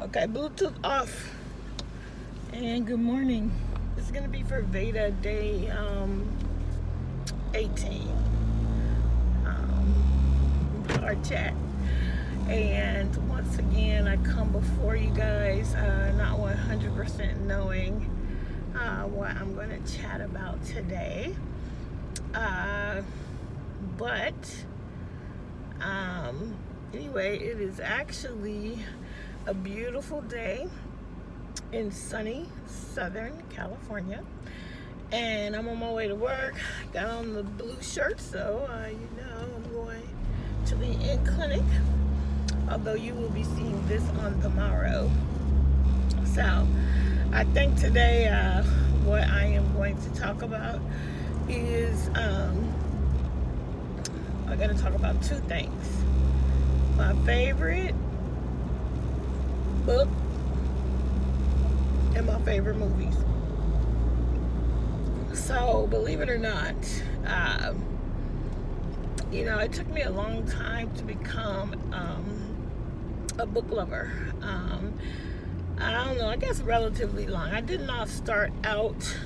Okay, Bluetooth off. And good morning. This is going to be for Veda day 18. Our chat. And once again, I come before you guys not 100% knowing what I'm going to chat about today. But anyway, it is actually a beautiful day in sunny Southern California, and I'm on my way to work. Got on the blue shirt, so I'm going to the in clinic, although you will be seeing this on tomorrow. So I think today what I am going to talk about is I'm going to talk about two things: my favorite book and my favorite movies. So believe it or not, it took me a long time to become a book lover. I don't know, I guess relatively long. I did not start out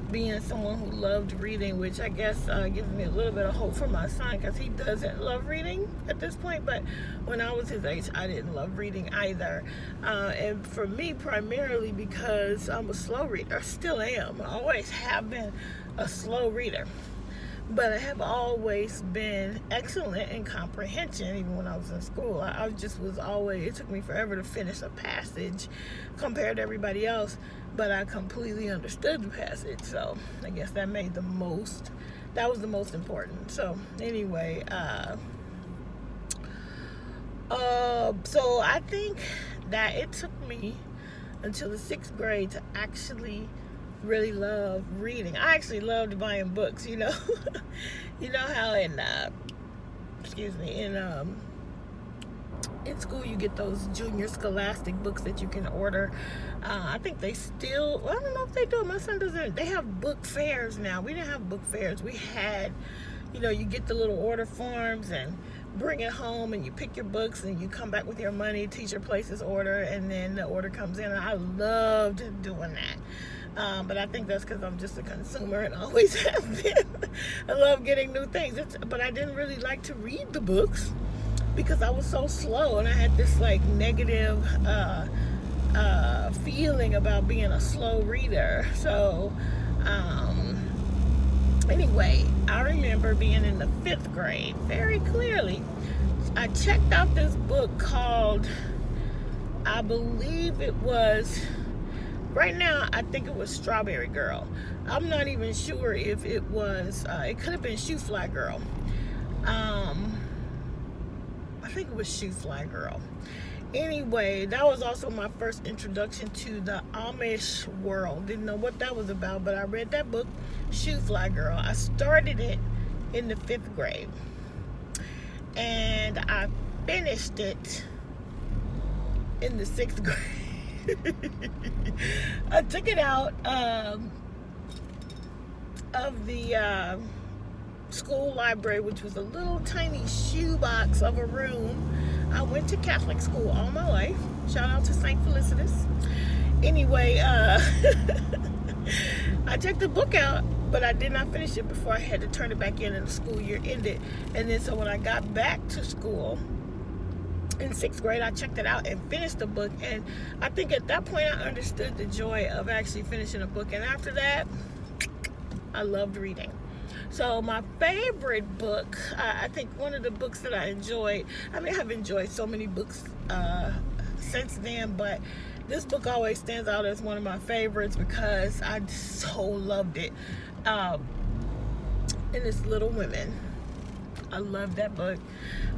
being someone who loved reading, which I guess gives me a little bit of hope for my son, because he doesn't love reading at this point. But when I was his age, I didn't love reading either. And for me, primarily because I'm a slow reader. Still am. I always have been a slow reader. But I have always been excellent in comprehension, even when I was in school. I just was always, it took me forever to finish a passage compared to everybody else, but I completely understood the passage. So I guess that was the most important. So anyway, so I think that it took me until the 6th grade to actually really love reading. I actually loved buying books, you know how in school you get those junior scholastic books that you can order. I think they still, I don't know if they do. My son doesn't. They have book fairs now. We didn't have book fairs. We had, you get the little order forms and bring it home, and you pick your books, and you come back with your money, teacher places order, and then the order comes in. And I loved doing that. But I think that's because I'm just a consumer and always have been. I love getting new things. But I didn't really like to read the books because I was so slow, and I had this negative feeling about being a slow reader. So anyway, I remember being in the 5th grade very clearly. I checked out this book called, I believe it was, right now, I think it was Strawberry Girl. I'm not even sure if it was, it could have been Shoe Fly Girl. I think it was Shoe Fly Girl. Anyway, that was also my first introduction to the Amish world. Didn't know what that was about, but I read that book, Shoe Fly Girl. I started it in the 5th grade, and I finished it in the 6th grade. I took it out of the school library, which was a little tiny shoebox of a room. I went to Catholic school all my life. Shout out to St. Felicitas. Anyway, I checked the book out, but I did not finish it before I had to turn it back in, and the school year ended. And then so when I got back to school in 6th grade, I checked it out and finished the book. And I think at that point I understood the joy of actually finishing a book. And after that, I loved reading. So my favorite book, I think one of the books that I enjoyed, I've enjoyed so many books since then, but this book always stands out as one of my favorites because I so loved it. And it's Little Women. I love that book.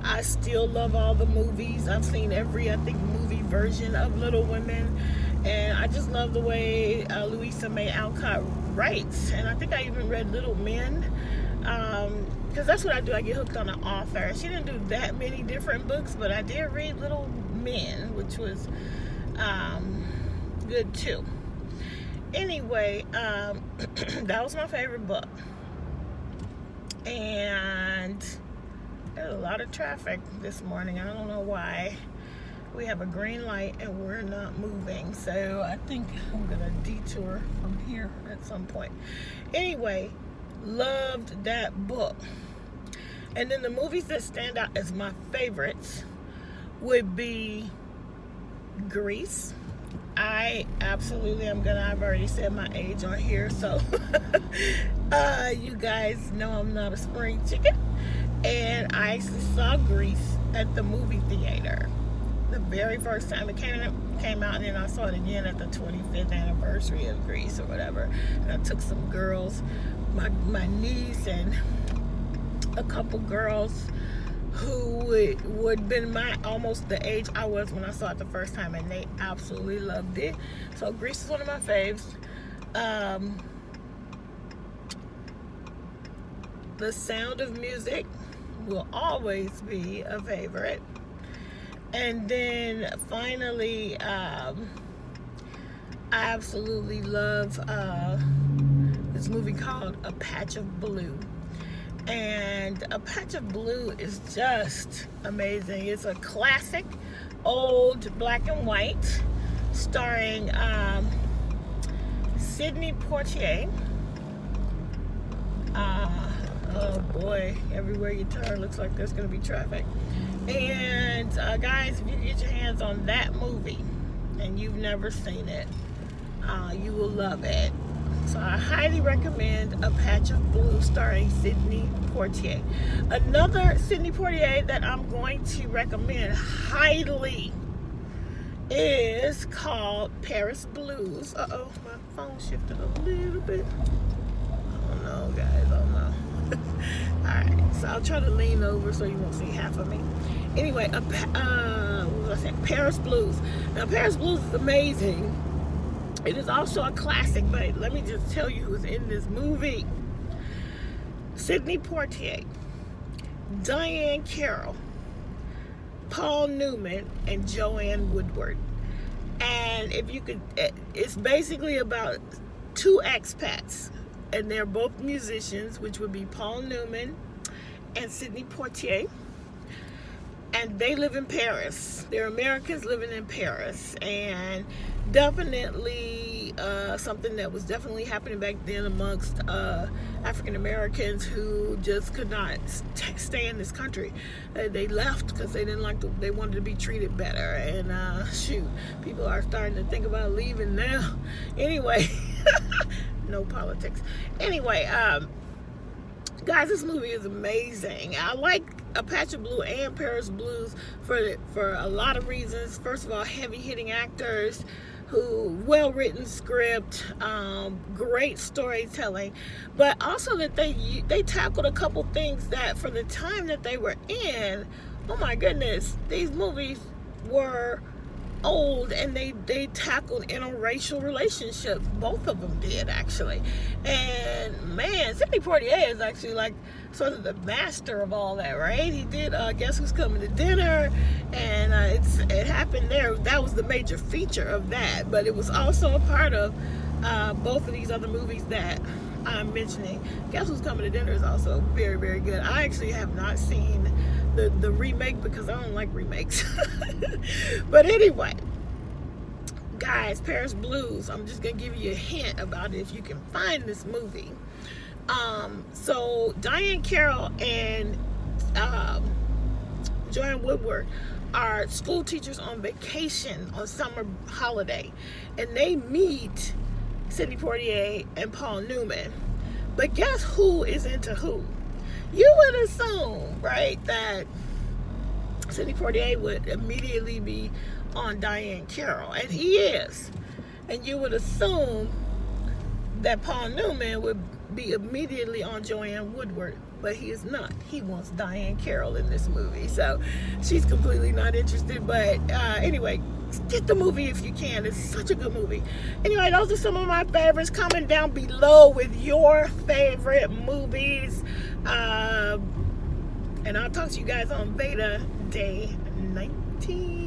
I still love all the movies. I've seen every, movie version of Little Women. And I just love the way Louisa May Alcott writes. And I think I even read Little Men. Because that's what I do. I get hooked on an author. She didn't do that many different books, but I did read Little Men, which was good too. Anyway, that was my favorite book. And there's a lot of traffic this morning. I don't know why. We have a green light and we're not moving. So I think I'm gonna detour from here at some point. Anyway, loved that book. And then the movies that stand out as my favorites would be Grease. I absolutely am gonna, I've already said my age on here, so you guys know I'm not a spring chicken. And I actually saw Grease at the movie theater the very first time it came out, and then I saw it again at the 25th anniversary of Grease or whatever. And I took some girls, my niece and a couple girls who would have been almost the age I was when I saw it the first time, and they absolutely loved it. So Grease is one of my faves. The Sound of Music will always be a favorite. And then finally, I absolutely love this movie called A Patch of Blue. And A Patch of Blue is just amazing. It's a classic, old black and white, starring Sidney Poitier. Oh boy, everywhere you turn looks like there's going to be traffic. And guys, if you get your hands on that movie and you've never seen it, you will love it. So I highly recommend A Patch of Blue starring Sidney Poitier. Another Sidney Poitier that I'm going to recommend highly is called Paris Blues. Uh-oh, my phone shifted a little bit. Oh no, guys, oh no. Alright, so I'll try to lean over so you won't see half of me. Anyway, what was I saying? Paris Blues. Now, Paris Blues is amazing. It is also a classic, but let me just tell you who's in this movie. Sidney Poitier, Diane Carroll, Paul Newman, and Joanne Woodward. And if you could, it's basically about two expats, and they're both musicians, which would be Paul Newman and Sidney Poitier. And they live in Paris. They're Americans living in Paris. And definitely something that was definitely happening back then amongst African Americans who just could not stay in this country. They left because they didn't like they wanted to be treated better. And shoot, people are starting to think about leaving now. Anyway, no politics. Anyway, guys, this movie is amazing. I like A Patch of Blue and Paris Blues for a lot of reasons. First of all, heavy-hitting actors, well-written script, great storytelling, but also that they tackled a couple things that for the time that they were in, oh my goodness, these movies were old, and they tackled interracial relationships. Both of them did, actually. And man, Sidney Poitier is actually like sort of the master of all that, right? He did Guess Who's Coming to Dinner, and it happened there. That was the major feature of that, but it was also a part of both of these other movies that I'm mentioning. Guess Who's Coming to Dinner is also very, very good. I actually have not seen the remake because I don't like remakes. But anyway, guys, Paris Blues, I'm just gonna give you a hint about it if you can find this movie. So Diane Carroll and Joanne Woodward are school teachers on vacation on summer holiday, and they meet Sidney Poitier and Paul Newman. But guess who is into who? You would assume, right, that Sidney Poitier would immediately be on Diane Carroll, and he is. And you would assume that Paul Newman would be immediately on Joanne Woodward, but he is not. He wants Diane Carroll in this movie, so she's completely not interested. But anyway, get the movie if you can. It's such a good movie. Anyway, those are some of my favorites. Comment down below with your favorite movies. And I'll talk to you guys on Veda Day 19.